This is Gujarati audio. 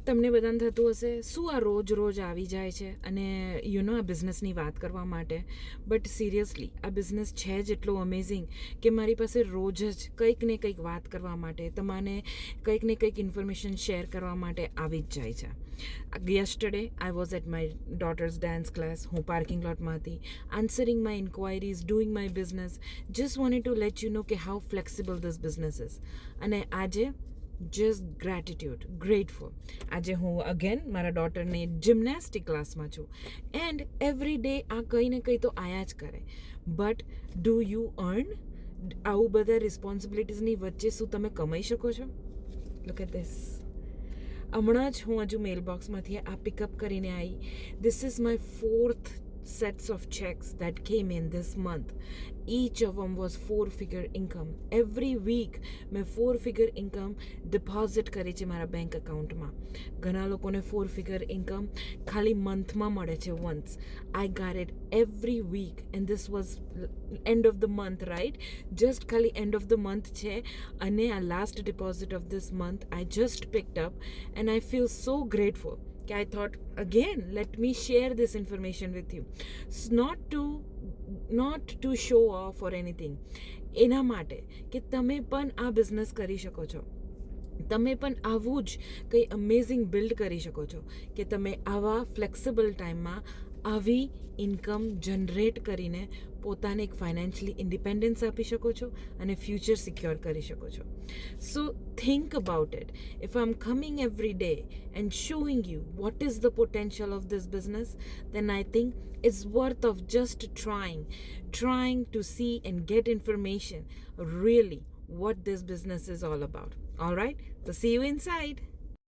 તમને બધાને થતું હશે શું આ રોજ રોજ આવી જાય છે અને આ બિઝનેસની વાત કરવા માટે, બટ સિરિયસલી આ બિઝનેસ છે જ એટલો અમેઝિંગ કે મારી પાસે રોજ જ કંઈક ને કંઈક વાત કરવા માટે, તમારે કંઈક ને કંઈક ઇન્ફોર્મેશન શેર કરવા માટે આવી જ જાય છે. Yesterday I was at my daughter's dance class. હું પાર્કિંગ લોટમાં હતી, answering my inquiries, doing my business. Just wanted to let you know કે how flexible this business is. અને આજે જસ્ટ ગ્રેટિટ્યૂડ, ગ્રેટફુલ. આજે હું અગેન મારા ડોટરની જિમ્નેસ્ટિક ક્લાસમાં છું એન્ડ એવરી ડે આ કંઈ ને કંઈ તો આયા જ કરે. But do you earn? આવું બધા રિસ્પોન્સિબિલિટીઝની વચ્ચે શું તમે કમાઈ શકો છો? Look at this. હમણાં જ હું હજુ મેલ બોક્સમાંથી આ પિકઅપ કરીને આવી. This is my 4th sets of checks that came in this month. Each of them was 4-figure income. Every week મેં 4-figure income deposit કરી છે મારા બેંક અકાઉન્ટમાં. ઘણા લોકોને 4-figure income ખાલી મંથમાં મળે છે once. I got it every week and this was end of the month, right? Just ખાલી end of the month છે અને આ last deposit of this month I just picked up and I feel so grateful. I thought again let me share this information with you. It's not to show off or anything. એના માટે કે તમે પણ આ બિઝનેસ કરી શકો છો, તમે પણ આવું જ કંઈ અમેઝિંગ બિલ્ડ કરી શકો છો કે તમે આવા ફ્લેક્સિબલ ટાઈમમાં આવી ઇન્કમ જનરેટ કરીને પોતાને એક ફાઇનાન્શિયલી ઇન્ડિપેન્ડન્સ આપી શકો છો અને ફ્યુચર સિક્યોર કરી શકો છો. So think about it. If I am coming every day and showing you what is the potential of this business, then I think it's worth of just trying to see and get information really what this business is all about. All right, so see you inside.